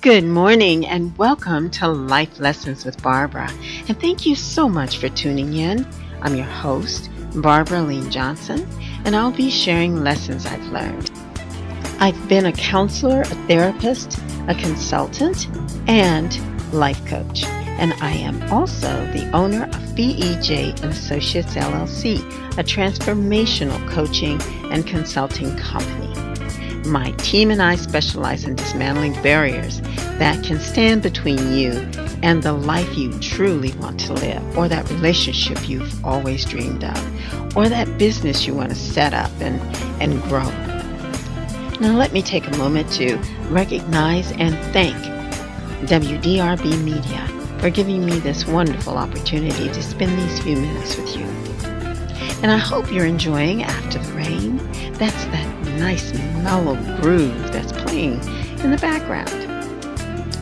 Good morning and welcome to Life Lessons with Barbara. And thank you so much for tuning in. I'm your host, Barbara Lean Johnson, and I'll be sharing lessons I've learned. I've been a counselor, a therapist, a consultant, and life coach. And I am also the owner of BEJ Associates LLC, a transformational coaching and consulting company. My team and I specialize in dismantling barriers that can stand between you and the life you truly want to live, or that relationship you've always dreamed of, or that business you want to set up and grow. Now let me take a moment to recognize and thank Wdrb Media for giving me this wonderful opportunity to spend these few minutes with you. And I hope you're enjoying After the Rain. That's that nice mellow groove that's playing in the background.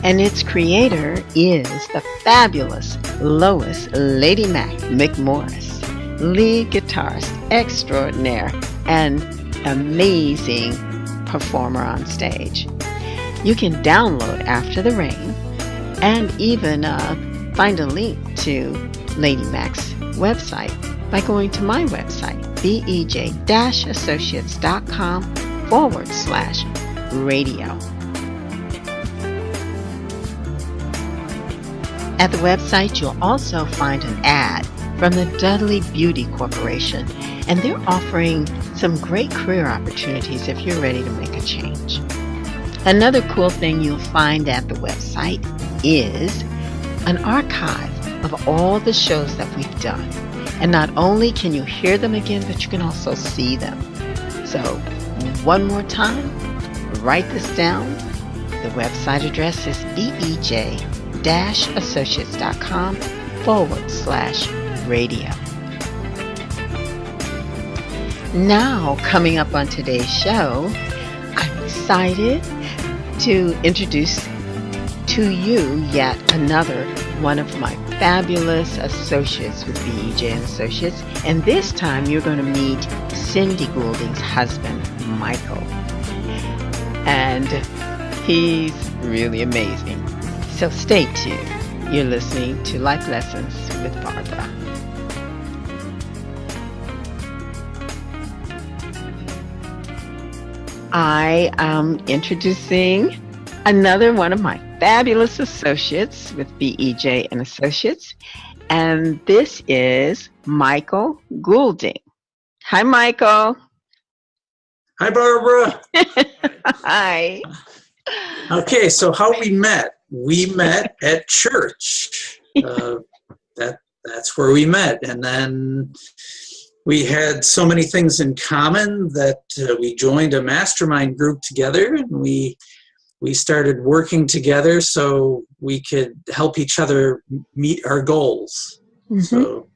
And its creator is the fabulous Lois Lady Mac McMorris, lead guitarist extraordinaire and amazing performer on stage. You can download After the Rain and even find a link to Lady Mac's website by going to my website, BEJ-Associates.com/radio. At the website, you'll also find an ad from the Dudley Beauty Corporation, and they're offering some great career opportunities if you're ready to make a change. Another cool thing you'll find at the website is an archive of all the shows that we've done. And not only can you hear them again, but you can also see them. So, one more time, write this down. The website address is BEJ-Associates.com/radio. Now, coming up on today's show, I'm excited to introduce to you yet another one of my fabulous associates with BEJ Associates, and this time you're going to meet Cindy Goulding's husband, Michael, and he's really amazing. So stay tuned. You're listening to Life Lessons with Barbara. I am introducing another one of my fabulous associates with BEJ and Associates, and this is Michael Goulding. Hi, Michael. Hi, Barbara. Hi. Okay, so how we met? We met at church. That's where we met, and then we had so many things in common that we joined a mastermind group together, and we started working together so we could help each other meet our goals. Mm-hmm. So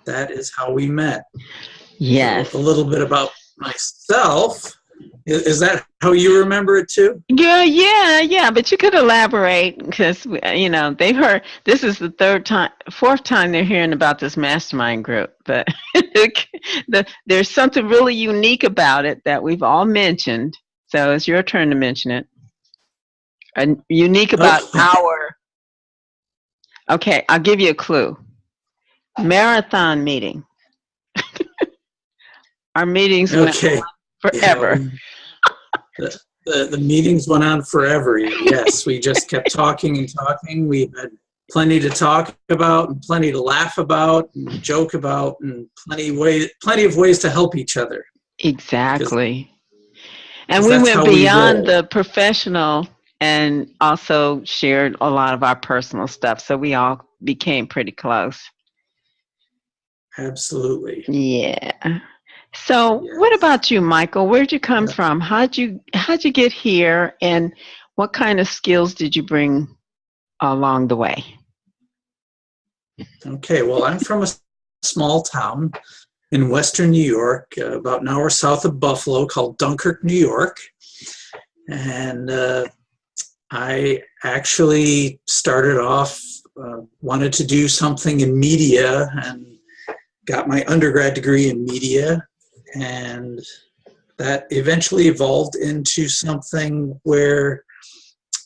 that is how we met. Yes. So a little bit about myself. Is that how you remember it too? Yeah. But you could elaborate because, they've heard, this is the fourth time they're hearing about this mastermind group. But there's something really unique about it that we've all mentioned. So it's your turn to mention it. Unique about okay, I'll give you a clue. Marathon meeting. Our meetings went on forever. Yeah, the meetings went on forever. Yes, we just kept talking and talking. We had plenty to talk about and plenty to laugh about and joke about and plenty of ways to help each other. Exactly. And we went beyond the professional and also shared a lot of our personal stuff. So we all became pretty close. Absolutely. Yeah. So What about you, Michael? Where'd you come from? How'd you get here, and what kind of skills did you bring along the way? Okay, well, I'm from a small town in western New York, about an hour south of Buffalo, called Dunkirk, New York. And I actually started off, wanted to do something in media and got my undergrad degree in media. And that eventually evolved into something where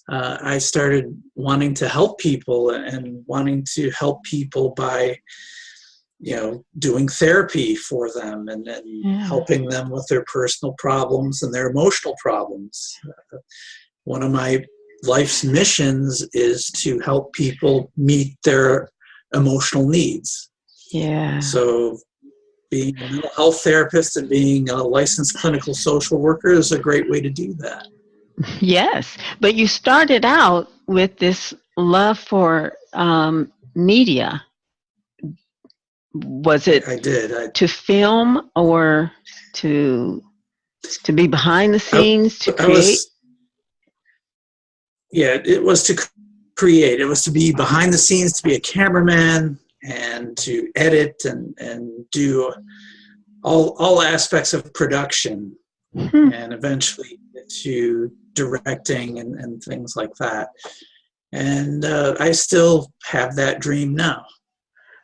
I started wanting to help people and wanting to help people by, doing therapy for them and helping them with their personal problems and their emotional problems. One of my life's missions is to help people meet their emotional needs. Yeah. So being a mental health therapist and being a licensed clinical social worker is a great way to do that. Yes, but you started out with this love for media. Was it I did. to film or to be behind the scenes, to create? It was to create. It was to be behind the scenes, to be a cameraman and to edit and do all aspects of production and eventually get to directing and things like that. And I still have that dream now.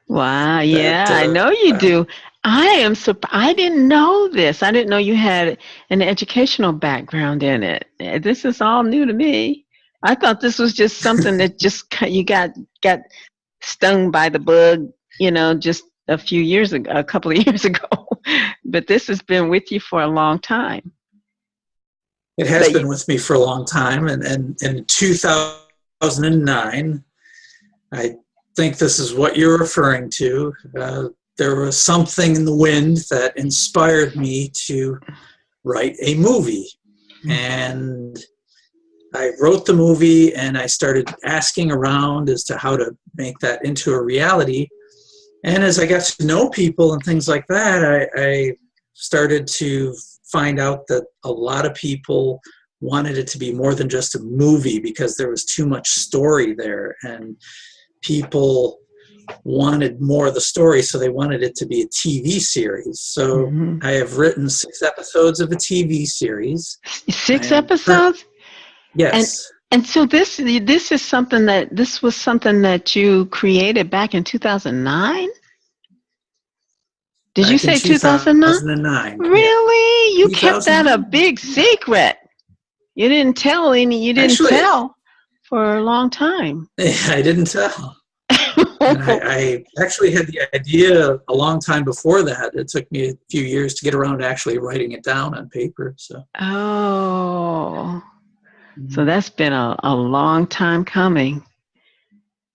Wow, yeah, I know you do. I am I didn't know this. I didn't know you had an educational background in it. This is all new to me. I thought this was just something that just you got stung by the bug, just a couple of years ago. But this has been with you for a long time. It has been with me for a long time. And in 2009, I think this is what you're referring to. There was something in the wind that inspired me to write a movie. And I wrote the movie and I started asking around as to how to make that into a reality. And as I got to know people and things like that, I started to find out that a lot of people wanted it to be more than just a movie because there was too much story there. And people wanted more of the story, so they wanted it to be a TV series. So I have written 6 episodes of a TV series. 6 episodes? Yes. And so this was something that you created back in 2009? Did you say 2009? 2009. Really? You kept that a big secret. You didn't tell tell for a long time. I didn't tell. And I actually had the idea a long time before that. It took me a few years to get around to actually writing it down on paper. So. Oh. So that's been a long time coming.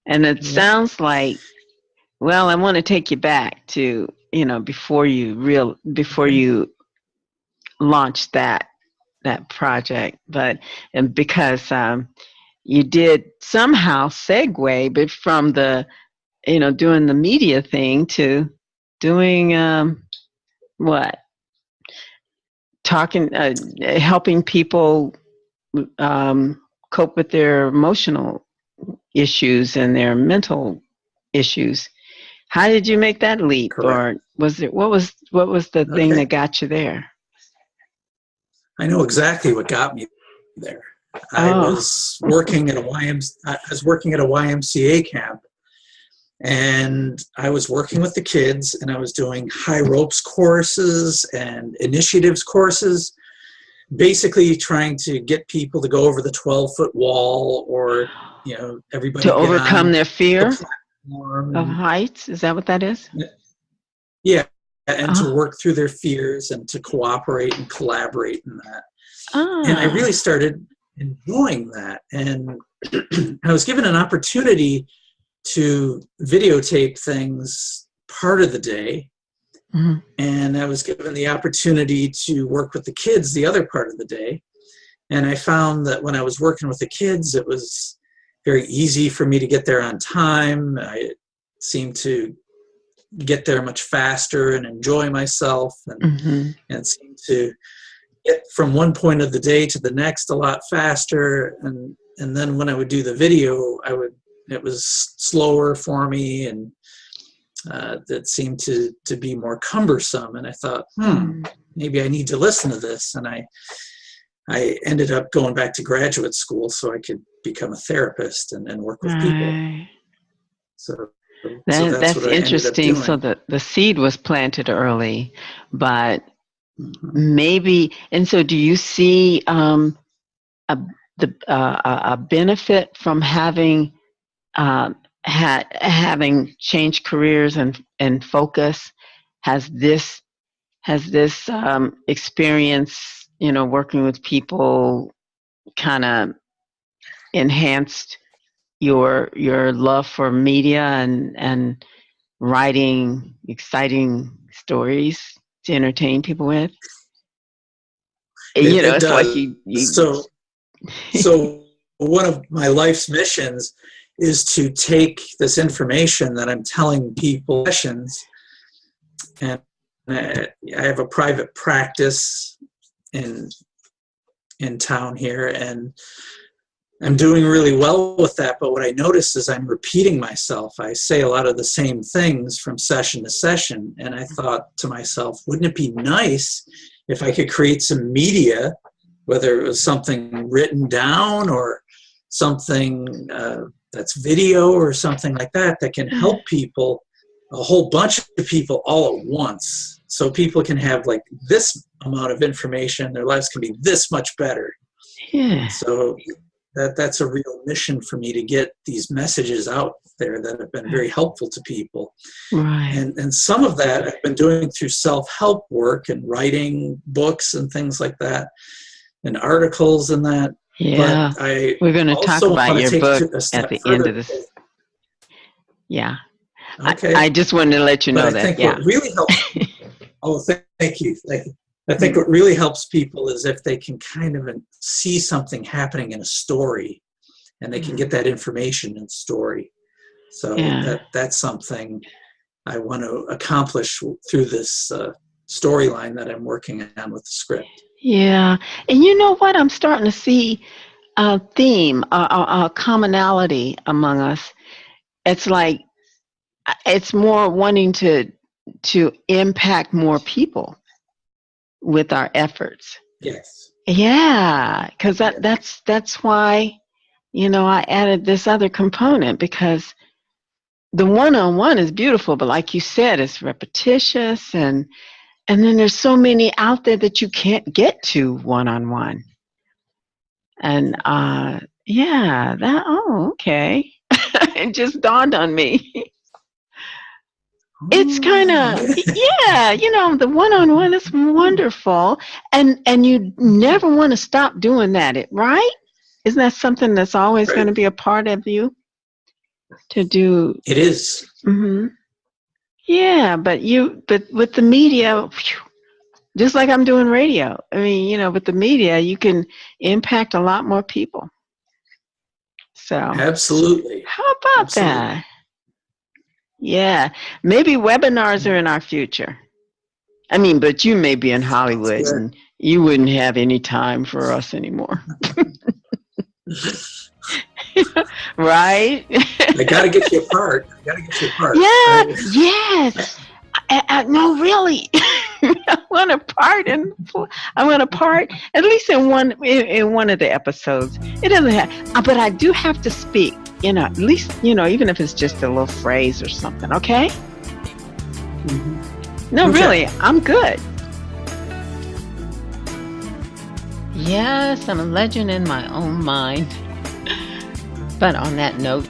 And it sounds like, well, I want to take you back to, before you launched that project, and because you did somehow segue, but from the, doing the media thing to doing what? Talking, helping people cope with their emotional issues and their mental issues. How did you make that leap? Correct. Or what was the thing that got you there? I know exactly what got me there. I was working at a YMCA camp, and I was working with the kids, and I was doing high ropes courses and initiatives courses, basically trying to get people to go over the 12-foot wall, or everybody to overcome their fear of heights. Is that what that is? Yeah, and to work through their fears and to cooperate and collaborate in that. And I really started enjoying that. And I was given an opportunity to videotape things part of the day. And I was given the opportunity to work with the kids the other part of the day. And I found that when I was working with the kids, it was very easy for me to get there on time. I seemed to get there much faster and enjoy myself, and seemed to get from one point of the day to the next a lot faster. And then when I would do the video, it was slower for me, and that seemed to be more cumbersome. And I thought, maybe I need to listen to this. And I ended up going back to graduate school so I could become a therapist and work with people. So that's interesting. So the seed was planted early, but maybe. And so, do you see a benefit from having having changed careers and focus? Has this experience, working with people, kind of enhanced your love for media and writing exciting stories to entertain people with? It It's does. like you So one of my life's missions is to take this information that I'm telling people sessions, and I have a private practice in town here, and I'm doing really well with that. But what I notice is I'm repeating myself. I say a lot of the same things from session to session, and I thought to myself, wouldn't it be nice if I could create some media, whether it was something written down or something that's video or something like that, that can help people, a whole bunch of people all at once, so people can have like this amount of information, their lives can be this much better. Yeah. So that's a real mission for me, to get these messages out there that have been very helpful to people. Right. And some of that I've been doing through self-help work and writing books and things like that, and articles and that. Yeah. But We're going to talk about your book at the end of this. Yeah. Okay. I just wanted to let you know but I that. think Yeah. what really helps. Thank you. I think what really helps people is if they can kind of see something happening in a story, and they can get that information in the story. So that's something I want to accomplish through this storyline that I'm working on with the script. Yeah. And you know what? I'm starting to see a theme, a commonality among us. It's like, it's more wanting to impact more people with our efforts. Yes. Yeah, because that's why, I added this other component, because the one-on-one is beautiful, but like you said, it's repetitious, and then there's so many out there that you can't get to one-on-one. And okay. It just dawned on me. It's kind of, the one-on-one is wonderful, and you never want to stop doing that, right? Isn't that something that's always going to be a part of you to do? It is. Mm-hmm. Yeah, but with the media, just like I'm doing radio, I mean, with the media, you can impact a lot more people. So absolutely. How about that? Yeah, maybe webinars are in our future. I mean, but you may be in Hollywood and you wouldn't have any time for us anymore. Right? I got to get you a part. Yeah, right? Yes. No, really. I want a part at least in one of the episodes. It doesn't have, but I do have to speak. At least, even if it's just a little phrase or something, okay? Mm-hmm. No, okay. Really, I'm good. Yes, I'm a legend in my own mind. But on that note,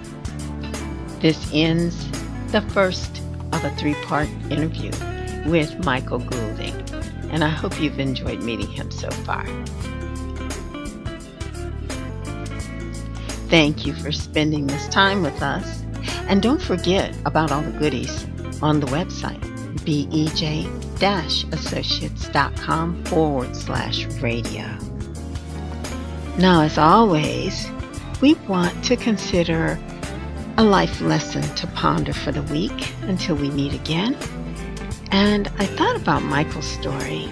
this ends the first of a 3-part interview with Michael Goulding, and I hope you've enjoyed meeting him so far. Thank you for spending this time with us. And don't forget about all the goodies on the website, BEJ-Associates.com/radio. Now, as always, we want to consider a life lesson to ponder for the week until we meet again. And I thought about Michael's story.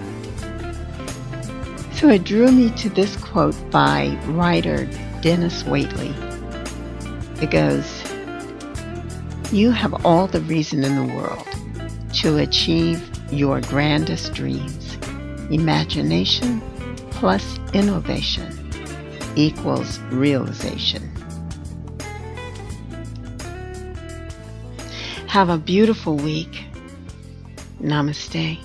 So it drew me to this quote by writer Dennis Waitley. It goes, "You have all the reason in the world to achieve your grandest dreams. Imagination plus innovation equals realization." Have a beautiful week. Namaste.